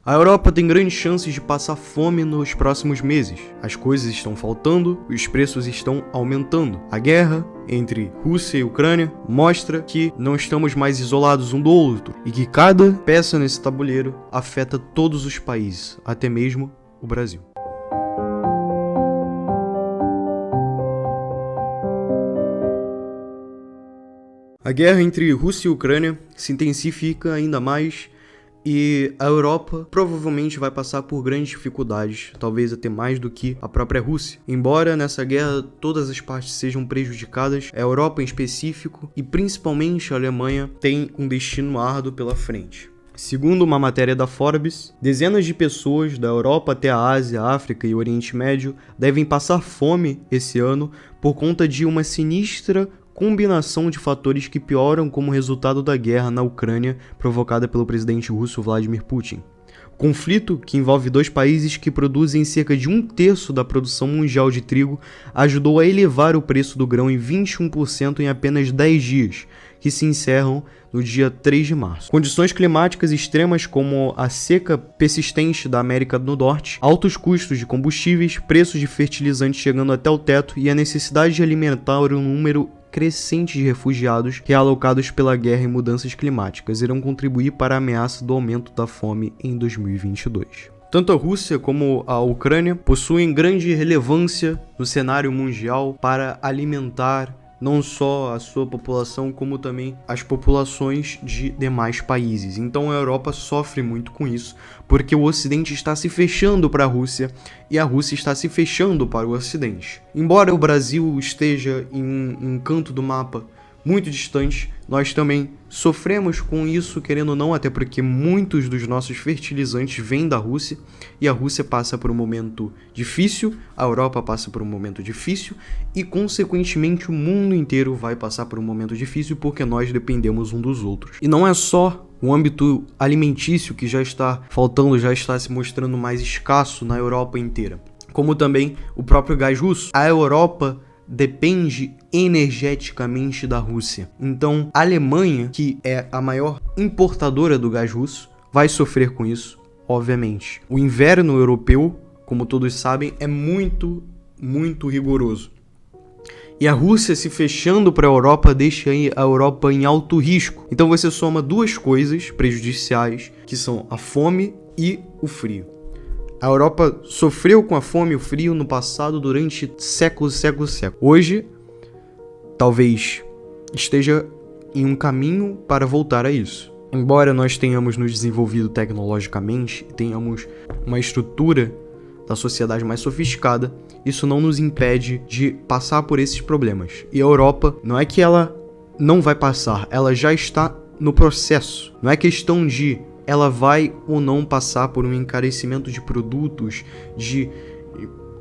A Europa tem grandes chances de passar fome nos próximos meses. As coisas estão faltando, os preços estão aumentando. A guerra entre Rússia e Ucrânia mostra que não estamos mais isolados um do outro e que cada peça nesse tabuleiro afeta todos os países, até mesmo o Brasil. A guerra entre Rússia e Ucrânia se intensifica ainda mais e a Europa provavelmente vai passar por grandes dificuldades, talvez até mais do que a própria Rússia. Embora nessa guerra todas as partes sejam prejudicadas, a Europa em específico e principalmente a Alemanha tem um destino árduo pela frente. Segundo uma matéria da Forbes, dezenas de pessoas da Europa até a Ásia, África e Oriente Médio devem passar fome esse ano por conta de uma sinistra combinação de fatores que pioram como resultado da guerra na Ucrânia provocada pelo presidente russo Vladimir Putin. O conflito, que envolve dois países que produzem cerca de 1/3 da produção mundial de trigo, ajudou a elevar o preço do grão em 21% em apenas 10 dias, que se encerram no dia 3 de março. Condições climáticas extremas como a seca persistente da América do Norte, altos custos de combustíveis, preços de fertilizantes chegando até o teto e a necessidade de alimentar um número crescente de refugiados realocados pela guerra e mudanças climáticas irão contribuir para a ameaça do aumento da fome em 2022. Tanto a Rússia como a Ucrânia possuem grande relevância no cenário mundial para alimentar não só a sua população, como também as populações de demais países. Então a Europa sofre muito com isso, porque o Ocidente está se fechando para a Rússia e a Rússia está se fechando para o Ocidente. Embora o Brasil esteja em um canto do mapa muito distante, nós também sofremos com isso, querendo ou não, até porque muitos dos nossos fertilizantes vêm da Rússia e a Rússia passa por um momento difícil, a Europa passa por um momento difícil e, consequentemente, o mundo inteiro vai passar por um momento difícil porque nós dependemos um dos outros. E não é só o âmbito alimentício que já está faltando, já está se mostrando mais escasso na Europa inteira, como também o próprio gás russo. A Europa depende energeticamente da Rússia. Então, a Alemanha, que é a maior importadora do gás russo, vai sofrer com isso, obviamente. O inverno europeu, como todos sabem, é muito rigoroso. E a Rússia se fechando para a Europa deixa a Europa em alto risco. Então você soma duas coisas prejudiciais, que são a fome e o frio. A Europa sofreu com a fome e o frio no passado durante séculos. Hoje, talvez esteja em um caminho para voltar a isso. Embora nós tenhamos nos desenvolvido tecnologicamente e tenhamos uma estrutura da sociedade mais sofisticada, isso não nos impede de passar por esses problemas. E a Europa, não é que ela não vai passar, ela já está no processo. Não é questão de ela vai ou não passar por um encarecimento de produtos, de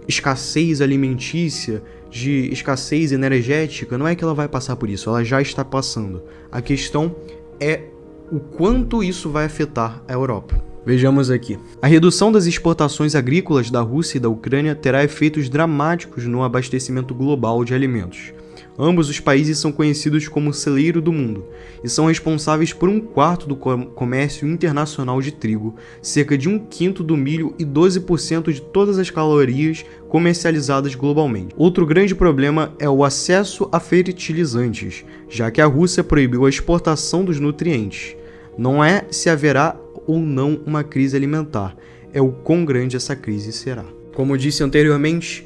escassez alimentícia, de escassez energética. Não é que ela vai passar por isso, ela já está passando. A questão é o quanto isso vai afetar a Europa. Vejamos aqui. A redução das exportações agrícolas da Rússia e da Ucrânia terá efeitos dramáticos no abastecimento global de alimentos. Ambos os países são conhecidos como celeiro do mundo e são responsáveis por 1/4 do comércio internacional de trigo, cerca de 1/5 do milho e 12% de todas as calorias comercializadas globalmente. Outro grande problema é o acesso a fertilizantes, já que a Rússia proibiu a exportação dos nutrientes. Não é se haverá ou não uma crise alimentar, é o quão grande essa crise será. Como disse anteriormente,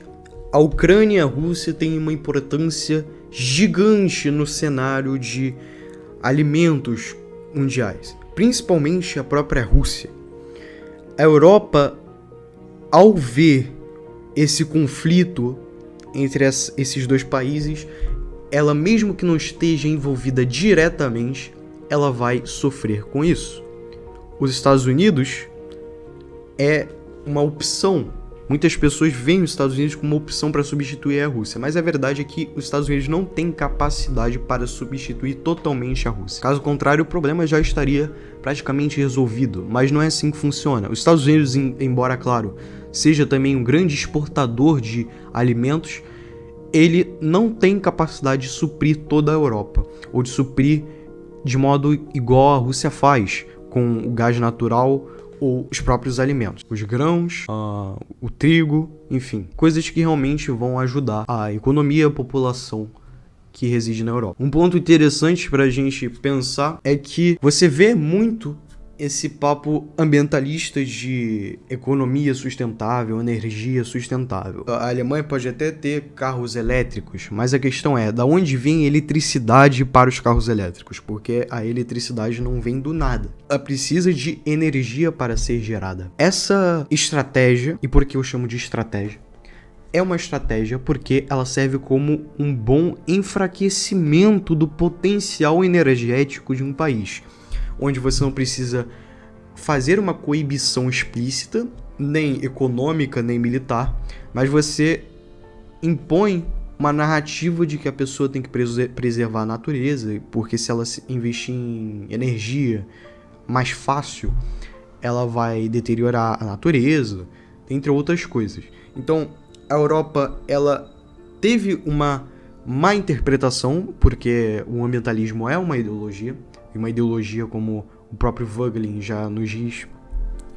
a Ucrânia e a Rússia têm uma importância gigante no cenário de alimentos mundiais, principalmente a própria Rússia. A Europa, ao ver esse conflito entre esses dois países, ela mesmo que não esteja envolvida diretamente, ela vai sofrer com isso. Os Estados Unidos é uma opção. Muitas pessoas veem os Estados Unidos como uma opção para substituir a Rússia, mas a verdade é que os Estados Unidos não têm capacidade para substituir totalmente a Rússia. Caso contrário, o problema já estaria praticamente resolvido, mas não é assim que funciona. Os Estados Unidos, embora, claro, seja também um grande exportador de alimentos, ele não tem capacidade de suprir toda a Europa, ou de suprir de modo igual a Rússia faz, com o gás natural ou os próprios alimentos, os grãos, o trigo, enfim, coisas que realmente vão ajudar a economia e a população que reside na Europa. Um ponto interessante para a gente pensar é que você vê muito esse papo ambientalista de economia sustentável, energia sustentável. A Alemanha pode até ter carros elétricos, mas a questão é, da onde vem a eletricidade para os carros elétricos? Porque a eletricidade não vem do nada. Ela precisa de energia para ser gerada. Essa estratégia, e por que eu chamo de estratégia? É uma estratégia porque ela serve como um bom enfraquecimento do potencial energético de um país, onde você não precisa fazer uma coibição explícita, nem econômica, nem militar, mas você impõe uma narrativa de que a pessoa tem que preservar a natureza, porque se ela investir em energia mais fácil, ela vai deteriorar a natureza, entre outras coisas. Então, a Europa, ela teve uma má interpretação, porque o ambientalismo é uma ideologia, e uma ideologia, como o próprio Voegelin já nos diz,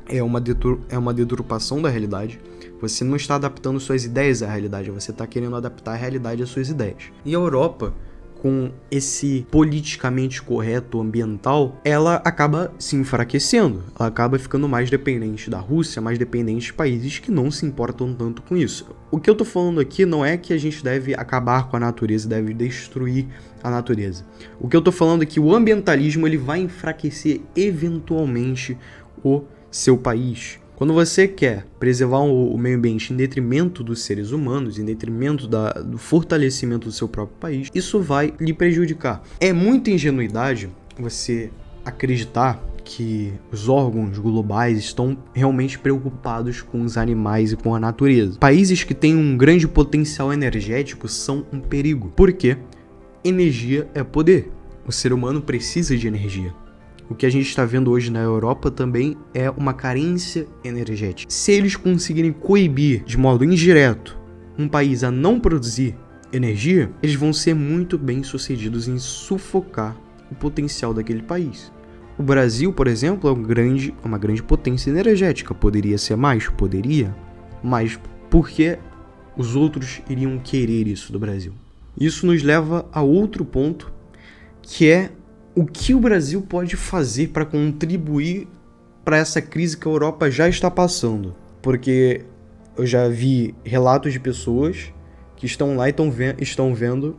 é uma deturpação da realidade. Você não está adaptando suas ideias à realidade, você está querendo adaptar a realidade às suas ideias. E a Europa, com esse politicamente correto ambiental, ela acaba se enfraquecendo, ela acaba ficando mais dependente da Rússia, mais dependente de países que não se importam tanto com isso. O que eu tô falando aqui não é que a gente deve acabar com a natureza, deve destruir a natureza. O que eu tô falando é que o ambientalismo ele vai enfraquecer eventualmente o seu país. Quando você quer preservar o meio ambiente em detrimento dos seres humanos, em detrimento do fortalecimento do seu próprio país, isso vai lhe prejudicar. É muita ingenuidade você acreditar que os órgãos globais estão realmente preocupados com os animais e com a natureza. Países que têm um grande potencial energético são um perigo. Por quê? Energia é poder. O ser humano precisa de energia. O que a gente está vendo hoje na Europa também é uma carência energética. Se eles conseguirem coibir de modo indireto um país a não produzir energia, eles vão ser muito bem sucedidos em sufocar o potencial daquele país. O Brasil, por exemplo, é uma grande potência energética. Poderia ser mais? Poderia. Mas por que os outros iriam querer isso do Brasil? Isso nos leva a outro ponto, que é o que o Brasil pode fazer para contribuir para essa crise que a Europa já está passando. Porque eu já vi relatos de pessoas que estão lá e estão vendo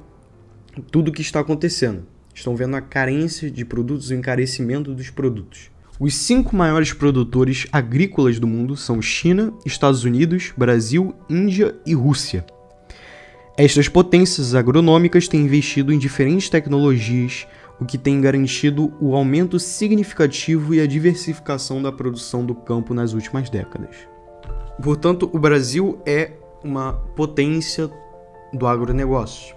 tudo o que está acontecendo. Estão vendo a carência de produtos e o encarecimento dos produtos. Os 5 maiores produtores agrícolas do mundo são China, Estados Unidos, Brasil, Índia e Rússia. Estas potências agronômicas têm investido em diferentes tecnologias, o que tem garantido o aumento significativo e a diversificação da produção do campo nas últimas décadas. Portanto, o Brasil é uma potência do agronegócio.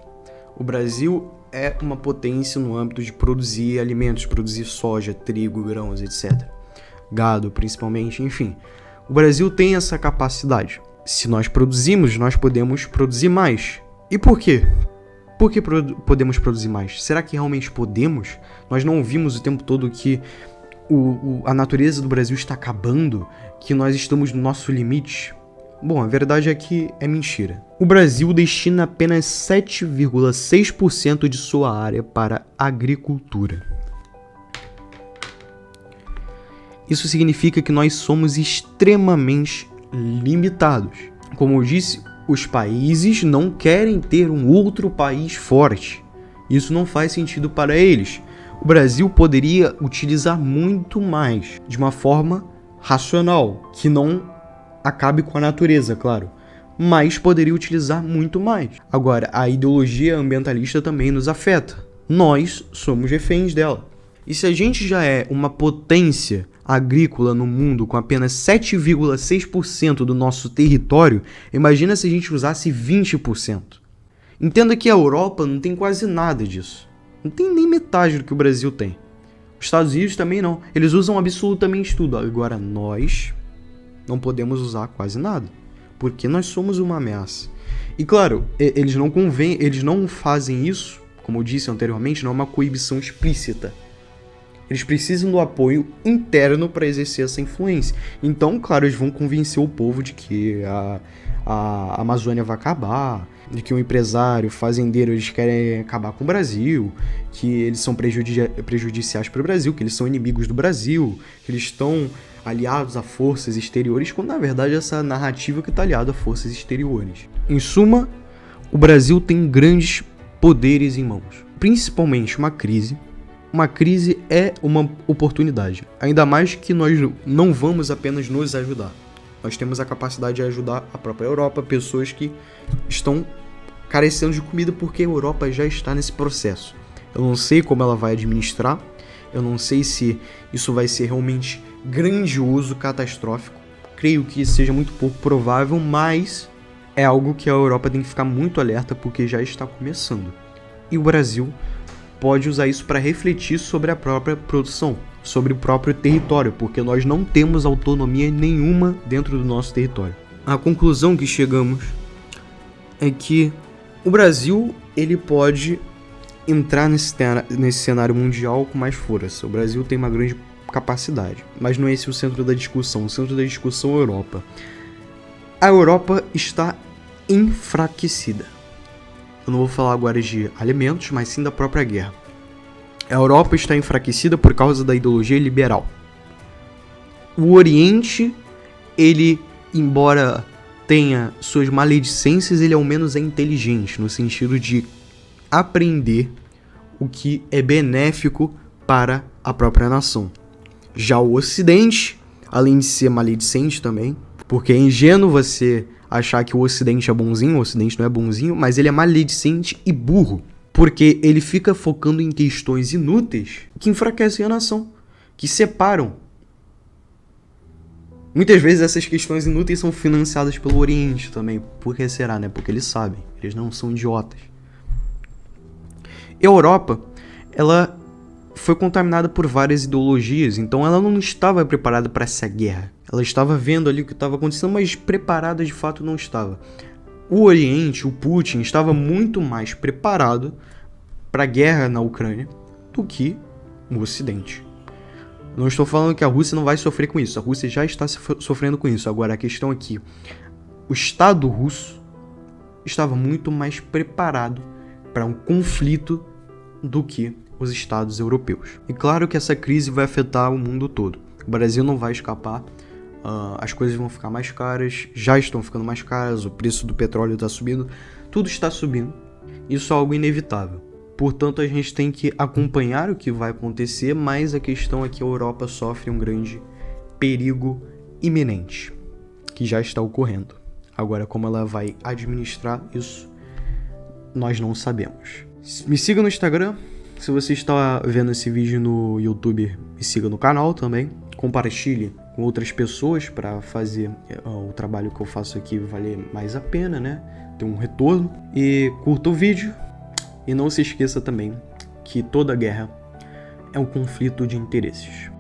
O Brasil é uma potência no âmbito de produzir alimentos, produzir soja, trigo, grãos, etc. Gado, principalmente, enfim. O Brasil tem essa capacidade. Se nós produzimos, nós podemos produzir mais. E por quê? Por que podemos produzir mais? Será que realmente podemos? Nós não ouvimos o tempo todo que a natureza do Brasil está acabando, que nós estamos no nosso limite? Bom, a verdade é que é mentira. O Brasil destina apenas 7,6% de sua área para agricultura. Isso significa que nós somos extremamente limitados. Como eu disse, os países não querem ter um outro país forte. Isso não faz sentido para eles. O Brasil poderia utilizar muito mais, de uma forma racional, que não acabe com a natureza, claro, mas poderia utilizar muito mais. Agora, a ideologia ambientalista também nos afeta. Nós somos reféns dela. E se a gente já é uma potência agrícola no mundo com apenas 7,6% do nosso território, imagina se a gente usasse 20%. Entenda que a Europa não tem quase nada disso. Não tem nem metade do que o Brasil tem. Os Estados Unidos também não. Eles usam absolutamente tudo. Agora nós não podemos usar quase nada, porque nós somos uma ameaça. E claro, eles não fazem isso, como eu disse anteriormente, não é uma coibição explícita. Eles precisam do apoio interno para exercer essa influência. Então, claro, eles vão convencer o povo de que a Amazônia vai acabar, de que o empresário, o fazendeiro, eles querem acabar com o Brasil, que eles são prejudiciais para o Brasil, que eles são inimigos do Brasil, que eles estão aliados a forças exteriores, quando na verdade essa narrativa que está aliada a forças exteriores. Em suma, o Brasil tem grandes poderes em mãos, principalmente uma crise. Uma crise é uma oportunidade, ainda mais que nós não vamos apenas nos ajudar. Nós temos a capacidade de ajudar a própria Europa, pessoas que estão carecendo de comida porque a Europa já está nesse processo. Eu não sei como ela vai administrar, eu não sei se isso vai ser realmente grandioso, catastrófico. Creio que seja muito pouco provável, mas é algo que a Europa tem que ficar muito alerta porque já está começando. E o Brasil pode usar isso para refletir sobre a própria produção, sobre o próprio território, porque nós não temos autonomia nenhuma dentro do nosso território. A conclusão que chegamos é que o Brasil ele pode entrar nesse cenário mundial com mais força. O Brasil tem uma grande capacidade, mas não é esse o centro da discussão. O centro da discussão é a Europa. A Europa está enfraquecida. Eu não vou falar agora de alimentos, mas sim da própria guerra. A Europa está enfraquecida por causa da ideologia liberal. O Oriente, ele, embora tenha suas maledicências, ele ao menos é inteligente, no sentido de aprender o que é benéfico para a própria nação. Já o Ocidente, além de ser maledicente também, porque é ingênuo você achar que o Ocidente é bonzinho, o Ocidente não é bonzinho, mas ele é maledicente e burro, porque ele fica focando em questões inúteis que enfraquecem a nação, que separam. Muitas vezes essas questões inúteis são financiadas pelo Oriente também. Por que será, né? Porque eles sabem, eles não são idiotas. A Europa, ela foi contaminada por várias ideologias, então ela não estava preparada para essa guerra. Ela estava vendo ali o que estava acontecendo, mas preparada de fato não estava. O Oriente, o Putin, estava muito mais preparado para a guerra na Ucrânia do que o Ocidente. Não estou falando que a Rússia não vai sofrer com isso, a Rússia já está sofrendo com isso. Agora a questão é que o Estado russo estava muito mais preparado para um conflito do que os Estados europeus. E claro que essa crise vai afetar o mundo todo. O Brasil não vai escapar, as coisas vão ficar mais caras, já estão ficando mais caras, o preço do petróleo está subindo, tudo está subindo. Isso é algo inevitável. Portanto, a gente tem que acompanhar o que vai acontecer, mas a questão é que a Europa sofre um grande perigo iminente, que já está ocorrendo. Agora, como ela vai administrar isso, nós não sabemos. Me siga no Instagram. Se você está vendo esse vídeo no YouTube, me siga no canal também. Compartilhe com outras pessoas para fazer o trabalho que eu faço aqui valer mais a pena, né? Ter um retorno. E curta o vídeo. E não se esqueça também que toda guerra é um conflito de interesses.